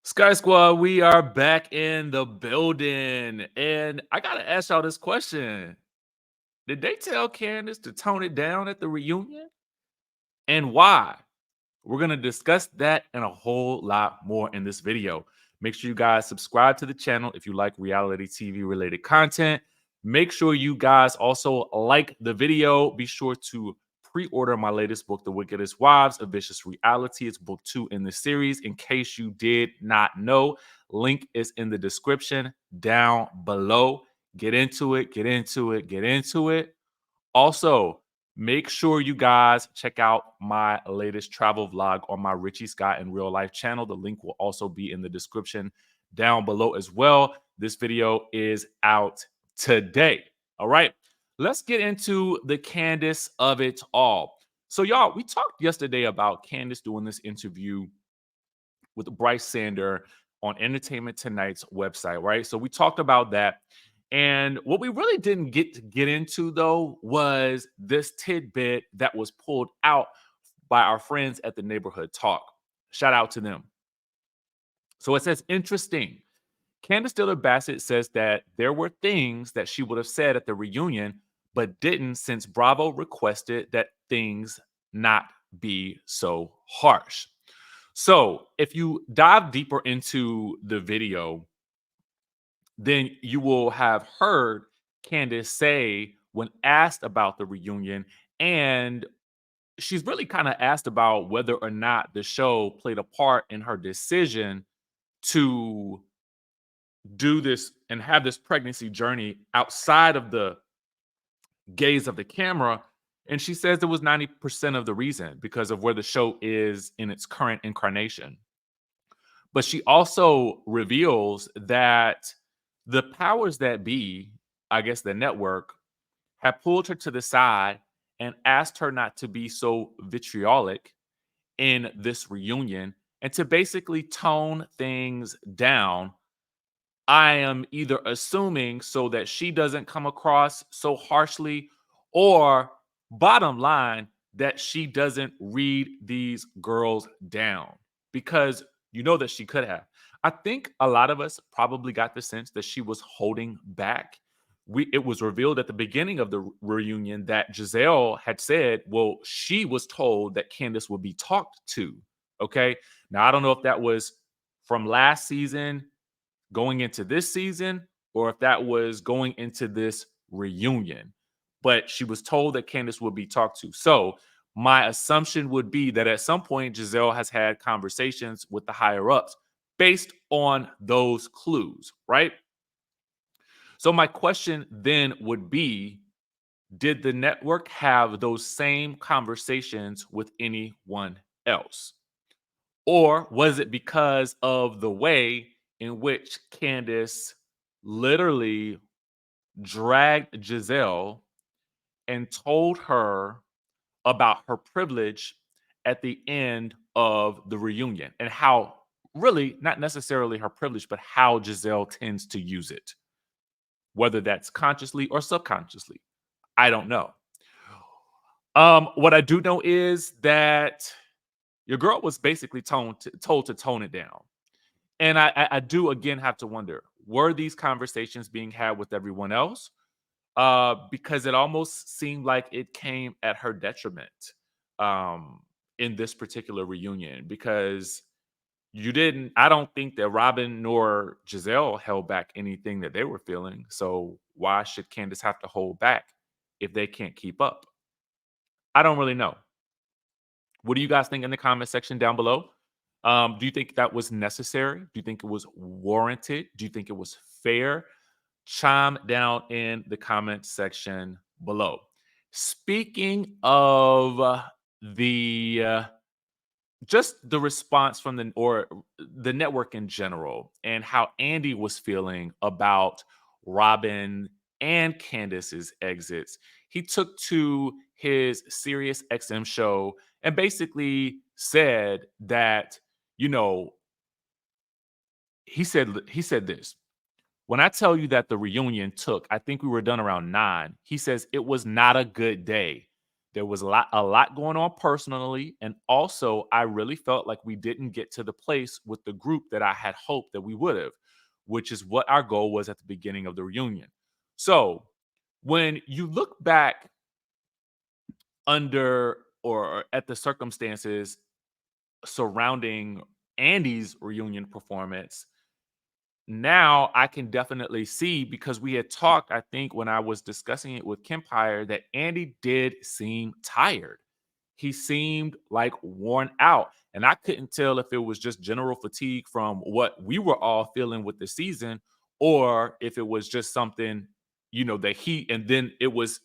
Sky Squad, we are back in the building. And I got to ask y'all this question. Did they tell Candace to tone it down at the reunion? And why? We're going to discuss that and a whole lot more in this video. Make sure you guys subscribe to the channel if you like reality TV related content. Make sure you guys also like the video. Be sure to pre-order my latest book, The Wickedest Wives of Vicious Reality. It's book 2 in the series. In case you did not know, link is in the description down below. Get into it, get into it, get into it. Also, make sure you guys check out my latest travel vlog on my Richie Skye in Real Life channel. The link will also be in the description down below as well. This video is out today. All right, let's get into the Candace of it all. So, y'all, we talked yesterday about Candace doing this interview with Bryce Sander on Entertainment Tonight's website, right? So we talked about that. And what we really didn't get into, though, was this tidbit that was pulled out by our friends at the Neighborhood Talk. Shout out to them. So it says, interesting. Candace Dillard Bassett says that there were things that she would have said at the reunion, but didn't since Bravo requested that things not be so harsh. So if you dive deeper into the video, then you will have heard Candace say when asked about the reunion, and she's really kind of asked about whether or not the show played a part in her decision to do this and have this pregnancy journey outside of the gaze of the camera. And she says it was 90% of the reason because of where the show is in its current incarnation. But she also reveals that the powers that be, I guess the network, have pulled her to the side and asked her not to be so vitriolic in this reunion and to basically tone things down. I am either assuming so that she doesn't come across so harshly, or bottom line, that she doesn't read these girls down, because you know that she could have. I think a lot of us probably got the sense that she was holding back. It was revealed at the beginning of the reunion that Giselle had said, well, she was told that Candace would be talked to. Okay. Now, I don't know if that was from last season going into this season, or if that was going into this reunion. But she was told that Candace would be talked to. So my assumption would be that at some point, Giselle has had conversations with the higher ups based on those clues, right? So my question then would be, did the network have those same conversations with anyone else? Or was it because of the way in which Candace literally dragged Giselle and told her about her privilege at the end of the reunion, and how, really not necessarily her privilege, but how Giselle tends to use it, whether that's consciously or subconsciously? I don't know. What I do know is that your girl was basically told to tone it down. And I do again have to wonder, were these conversations being had with everyone else? Because it almost seemed like it came at her detriment um, in this particular reunion. Because I don't think that Robin nor Giselle held back anything that they were feeling. So why should Candace have to hold back if they can't keep up? I don't really know. What do you guys think in the comment section down below? Do you think that was necessary? Do you think it was warranted? Do you think it was fair? Chime down in the comment section below. Speaking of the just the response from the network in general, and how Andy was feeling about Robin and Candace's exits, he took to his Sirius XM show and basically said that, you know, he said this. When I tell you that the reunion took, I think we were done around 9. He says it was not a good day. There was a lot going on personally, and also I really felt like we didn't get to the place with the group that I had hoped that we would have, which is what our goal was at the beginning of the reunion. So, when you look back under or at the circumstances surrounding Andy's reunion performance, now I can definitely see, because we had talked, I think, when I was discussing it with Kempire, that Andy did seem tired. He seemed like worn out. And I couldn't tell if it was just general fatigue from what we were all feeling with the season, or if it was just something, that and then it was,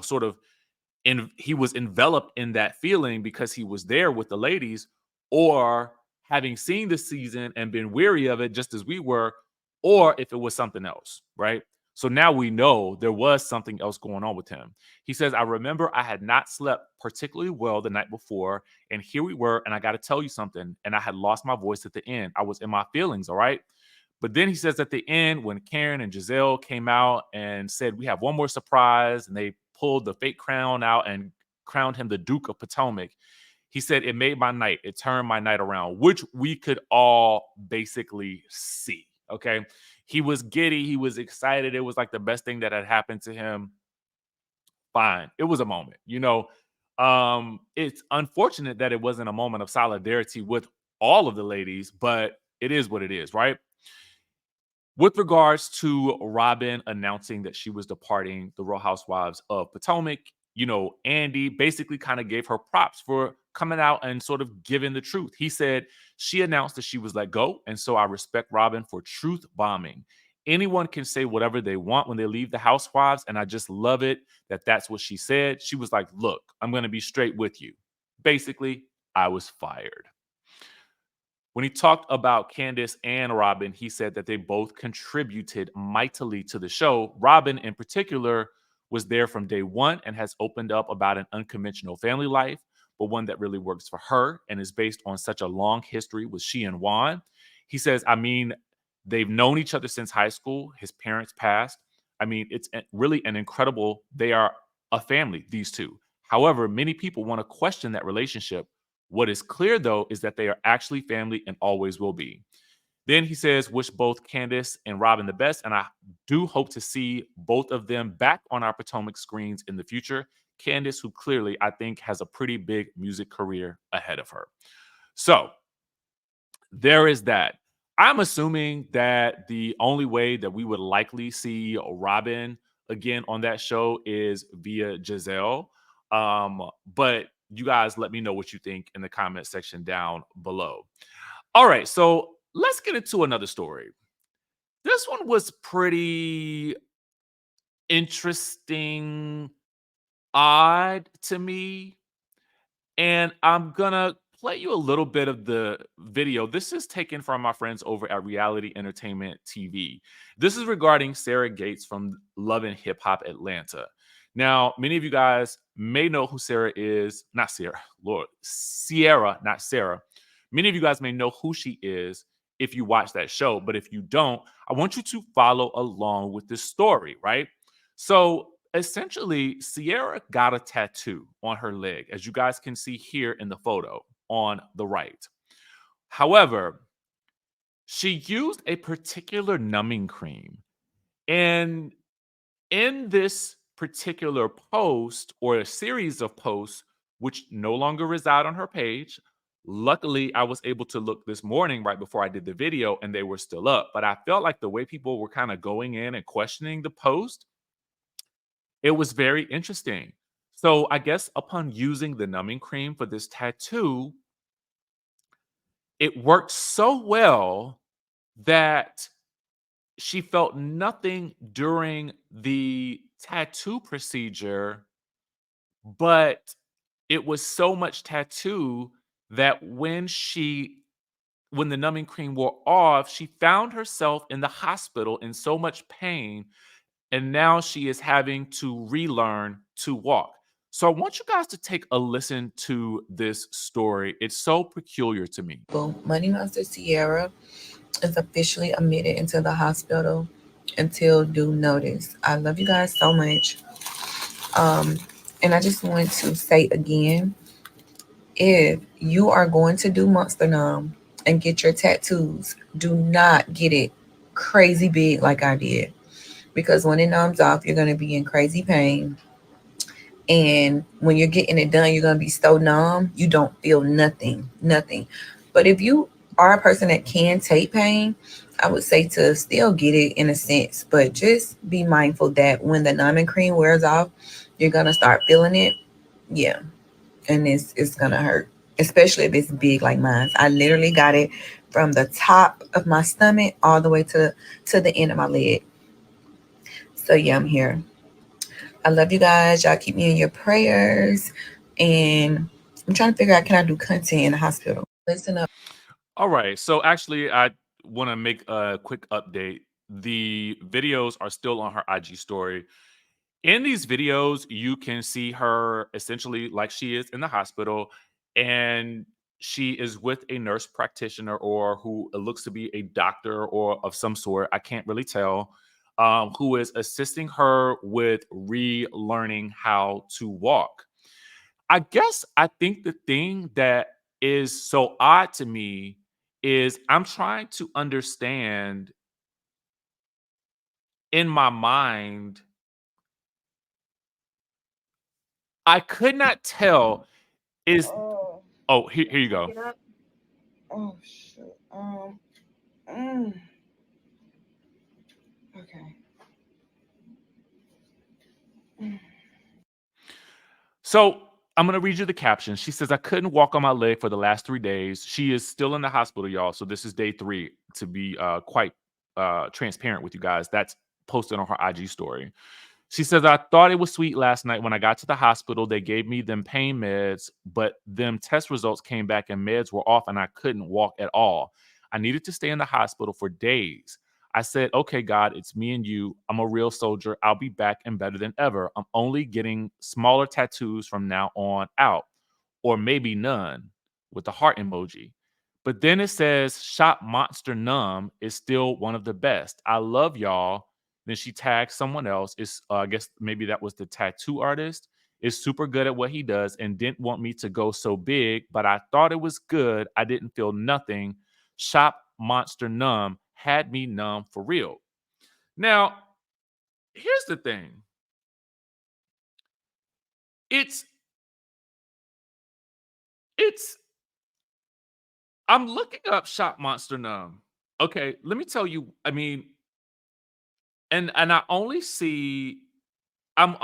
sort of and he was enveloped in that feeling because he was there with the ladies, or having seen the season and been weary of it just as we were, or if it was something else, right? So now we know there was something else going on with him. He says, I remember I had not slept particularly well the night before, and here we were, and I got to tell you something, and I had lost my voice at the end. I was in my feelings, all right? But then he says at the end, when Karen and Giselle came out and said, we have one more surprise, and they pulled the fake crown out and crowned him the Duke of Potomac, he said, it made my night. It turned my night around, which we could all basically see. Okay. He was giddy. He was excited. It was like the best thing that had happened to him. Fine. It was a moment, it's unfortunate that it wasn't a moment of solidarity with all of the ladies, but it is what it is, right? With regards to Robin announcing that she was departing the Real Housewives of Potomac, Andy basically kind of gave her props for coming out and sort of giving the truth. He said she announced that she was let go, and so I respect Robin for truth bombing. Anyone can say whatever they want when they leave the Housewives, and I just love it that that's what she said. She was like, look, I'm going to be straight with you. Basically, I was fired. When he talked about Candiace and Robin, he said that they both contributed mightily to the show. Robin, in particular, was there from day one and has opened up about an unconventional family life, but one that really works for her and is based on such a long history with she and Juan. He says, they've known each other since high school. His parents passed. It's really an incredible, they are a family, these two. However, many people want to question that relationship. What is clear, though, is that they are actually family and always will be. Then he says, wish both Candiace and Robin the best, and I do hope to see both of them back on our Potomac screens in the future. Candiace, who clearly I think has a pretty big music career ahead of her. So there is that. I'm assuming that the only way that we would likely see Robin again on that show is via Giselle. But you guys let me know what you think in the comment section down below. All right, so let's get into another story. This one was pretty interesting, odd to me. And I'm gonna play you a little bit of the video. This is taken from my friends over at Reality Entertainment TV. This is regarding Sarah Gates from Love and Hip Hop Atlanta. Now, many of you guys may know who Sarah is. Not Sarah, Lord, Sierra, not Sarah. Many of you guys may know who she is if you watch that show. But if you don't, I want you to follow along with this story, right? So essentially, Sierra got a tattoo on her leg, as you guys can see here in the photo on the right. However, she used a particular numbing cream. And in this particular post, or a series of posts, which no longer reside on her page, luckily I was able to look this morning right before I did the video and they were still up. But I felt like the way people were kind of going in and questioning the post, it was very interesting. So I guess upon using the numbing cream for this tattoo, it worked so well that she felt nothing during the tattoo procedure, but it was so much tattoo that when the numbing cream wore off, she found herself in the hospital in so much pain, and now she is having to relearn to walk. So I want you guys to take a listen to this story. It's so peculiar to me. Money Monster Sierra is officially admitted into the hospital until due notice. I love you guys so much. And I just want to say again, if you are going to do Monster Numb and get your tattoos, do not get it crazy big like I did. Because when it numbs off, you're going to be in crazy pain. And when you're getting it done, you're going to be so numb, you don't feel nothing, nothing. But if you are a person that can take pain, I would say to still get it in a sense, but just be mindful that when the numbing cream wears off, you're going to start feeling it. Yeah, and it's gonna hurt, especially if it's big like mine. I literally got it from the top of my stomach all the way to the end of my leg. So yeah, I'm here. I love you guys. Y'all keep me in your prayers, and I'm trying to figure out, can I do content in the hospital? Listen up. All right. So actually, I want to make a quick update. The videos are still on her IG story. In these videos, you can see her essentially like she is in the hospital, and she is with a nurse practitioner or who looks to be a doctor or of some sort. I can't really tell. Who is assisting her with relearning how to walk. I guess I think the thing that is so odd to me is I'm trying to understand in my mind, I could not tell is Oh, oh, here you can I go. get up? Oh shit. Mm, okay. So I'm gonna read you the caption. She says, I couldn't walk on my leg for the last 3 days. She is still in the hospital, y'all. So this is day 3 to be quite transparent with you guys. That's posted on her IG story. She says, I thought it was sweet last night when I got to the hospital. They gave me them pain meds, but them test results came back and meds were off and I couldn't walk at all. I needed to stay in the hospital for days. I said, okay, God, it's me and you. I'm a real soldier. I'll be back and better than ever. I'm only getting smaller tattoos from now on out, or maybe none with the heart emoji. But then it says, Shop Monster Numb is still one of the best. I love y'all. Then she tagged someone else. It's I guess maybe that was the tattoo artist. Is super good at what he does and didn't want me to go so big, but I thought it was good. I didn't feel nothing. Shop Monster Numb had me numb for real. Now, here's the thing. It's it's I'm looking up Shop Monster Numb. Okay, let me tell you, I mean, and I only see I'm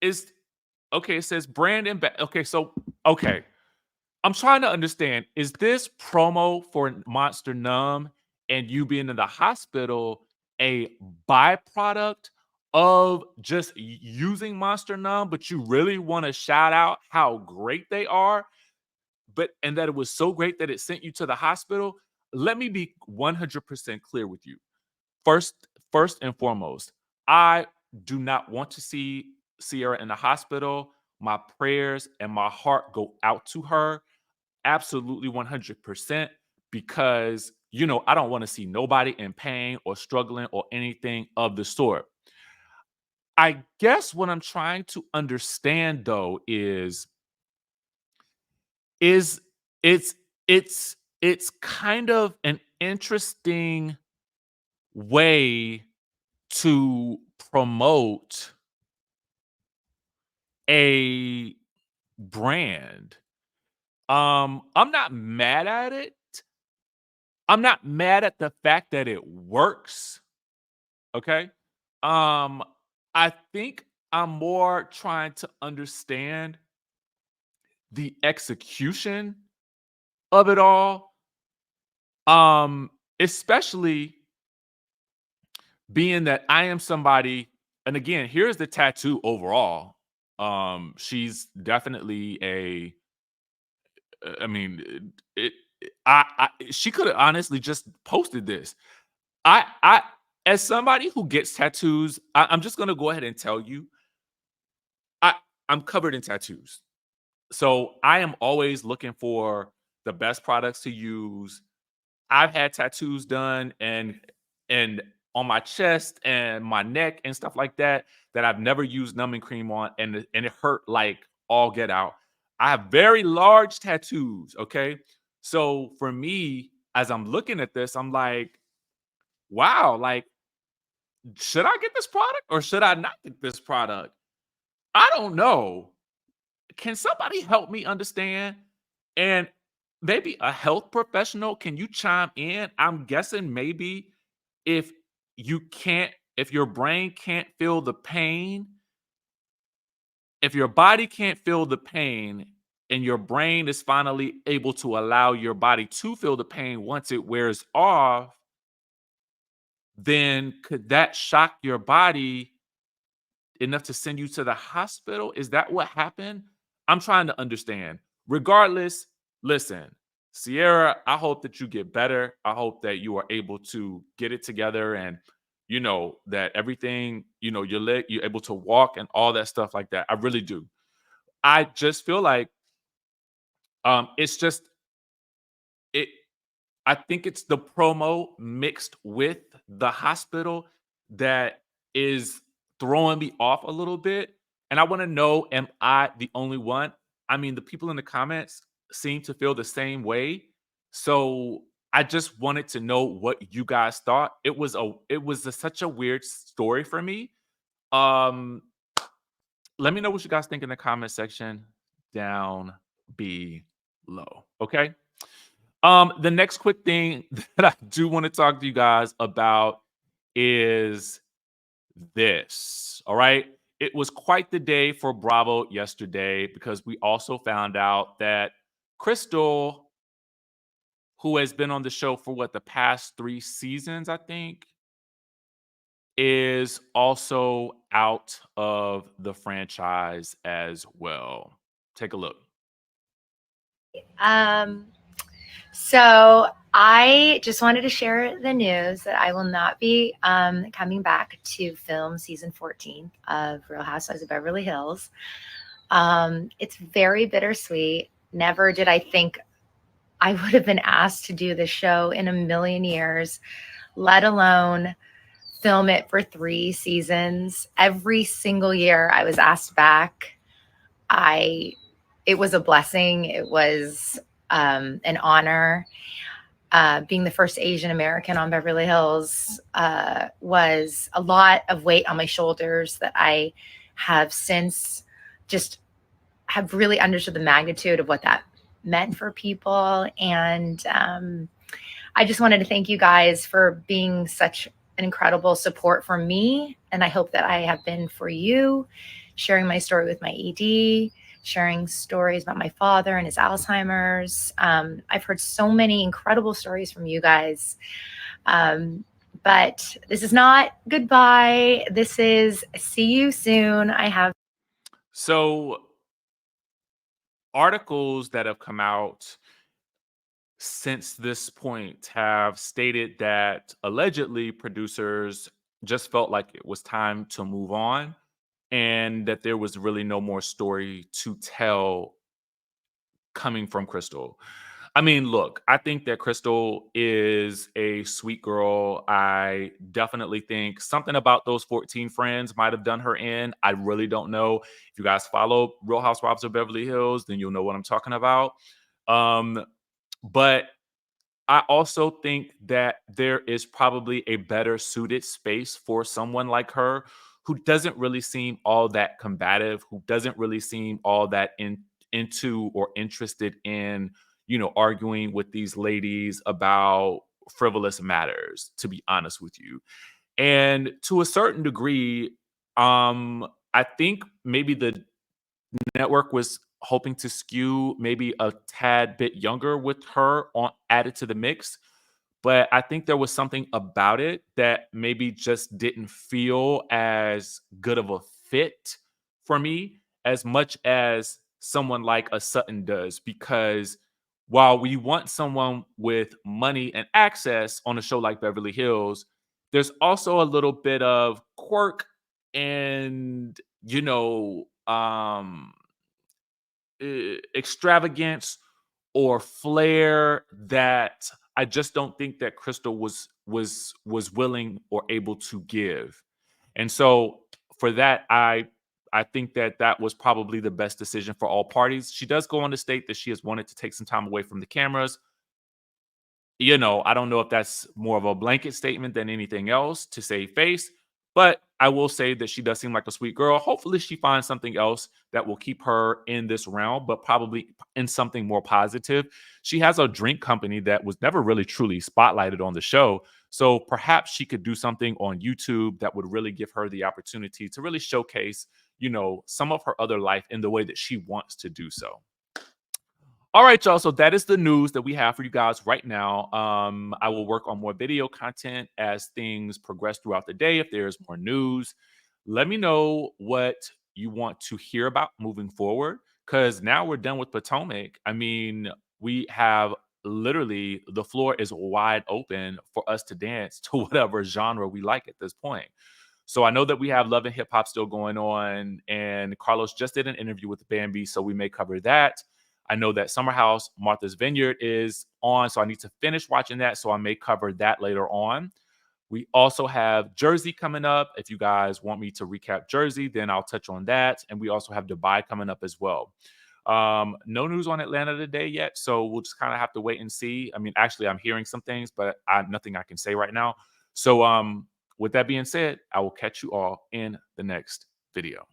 is okay, it says brand and okay, so okay. I'm trying to understand, is this promo for Monster Numb and you being in the hospital a byproduct of just using Monster Numb, but you really want to shout out how great they are, but and that it was so great that it sent you to the hospital? Let me be 100% clear with you. First, first and foremost, I do not want to see Sierra in the hospital. My prayers and my heart go out to her absolutely 100% because, I don't want to see nobody in pain or struggling or anything of the sort. I guess what I'm trying to understand though is it's it's kind of an interesting way to promote a brand. I'm not mad at it. I'm not mad at the fact that it works. Okay. Um, I think I'm more trying to understand the execution of it all. Especially being that I am somebody, and again, here's the tattoo overall. She's definitely I mean, I she could have honestly just posted this. I as somebody who gets tattoos, I'm just gonna go ahead and tell you, I I'm covered in tattoos. So I am always looking for the best products to use. I've had tattoos done and on my chest and my neck and stuff like that that I've never used numbing cream on, and it hurt like all get out. I have very large tattoos, okay? So for me, as I'm looking at this, I'm like, wow, like, should I get this product or should I not get this product? I don't know. Can somebody help me understand? And maybe a health professional, can you chime in? I'm guessing maybe if if your brain can't feel the pain, if your body can't feel the pain and your brain is finally able to allow your body to feel the pain once it wears off, then could that shock your body enough to send you to the hospital? Is that what happened? I'm trying to understand. Regardless, listen, Sierra, I hope that you get better. I hope that you are able to get it together and that everything, you're able to walk and all that stuff like that. I really do. I just feel like it's just it I think it's the promo mixed with the hospital that is throwing me off a little bit. And I want to know, am I the only one? I mean, the people in the comments seem to feel the same way. So I just wanted to know what you guys thought. Such a weird story for me. Um, Let me know what you guys think in the comment section down below. Okay. The next quick thing that I do want to talk to you guys about is this. All right. It was quite the day for Bravo yesterday because we also found out that Crystal, who has been on the show for the past 3 seasons, I think, is also out of the franchise as well. Take a look. So I just wanted to share the news that I will not be coming back to film season 14 of Real Housewives of Beverly Hills. It's very bittersweet. Never did I think I would have been asked to do the show in a million years, let alone film it for 3 seasons. Every single year I was asked back. It was a blessing. It was an honor. Being the first Asian American on Beverly Hills was a lot of weight on my shoulders that I have since just have really understood the magnitude of what that meant for people. And I just wanted to thank you guys for being such an incredible support for me. And I hope that I have been for you, sharing my story with my ED, sharing stories about my father and his Alzheimer's. I've heard so many incredible stories from you guys. But this is not goodbye. This is see you soon. So articles that have come out since this point have stated that allegedly producers just felt like it was time to move on and that there was really no more story to tell coming from Crystal. I mean, look, I think that Crystal is a sweet girl. I definitely think something about those 14 friends might have done her in. I really don't know. If you guys follow Real Housewives of Beverly Hills, then you'll know what I'm talking about. But I also think that there is probably a better suited space for someone like her who doesn't really seem all that combative, who doesn't really seem all that into or interested in, arguing with these ladies about frivolous matters, to be honest with you. And to a certain degree, I think maybe the network was hoping to skew maybe a tad bit younger with her on added to the mix, but I think there was something about it that maybe just didn't feel as good of a fit for me as much as someone like a Sutton does. Because while we want someone with money and access on a show like Beverly Hills, there's also a little bit of quirk and, extravagance or flair that I just don't think that Crystal was willing or able to give. And so for that, I think that that was probably the best decision for all parties. She does go on to state that she has wanted to take some time away from the cameras. You know, I don't know if that's more of a blanket statement than anything else to save face, but I will say that she does seem like a sweet girl. Hopefully, she finds something else that will keep her in this realm, but probably in something more positive. She has a drink company that was never really truly spotlighted on the show. So perhaps she could do something on YouTube that would really give her the opportunity to really showcase, you know, some of her other life in the way that she wants to do so. All right, y'all. So that is the news that we have for you guys right now. I will work on more video content as things progress throughout the day. If there's more news, let me know what you want to hear about moving forward. Because now we're done with Potomac. I mean, we have literally the floor is wide open for us to dance to whatever genre we like at this point. So I know that we have Love and Hip Hop still going on, and Carlos just did an interview with Bambi, so we may cover that. I know that Summer House, Martha's Vineyard is on, so I need to finish watching that, so I may cover that later on. We also have Jersey coming up. If you guys want me to recap Jersey, then I'll touch on that. And we also have Dubai coming up as well. No news on Atlanta today yet, so we'll just kind of have to wait and see. I mean, actually, I'm hearing some things, but nothing I can say right now. So with that being said, I will catch you all in the next video.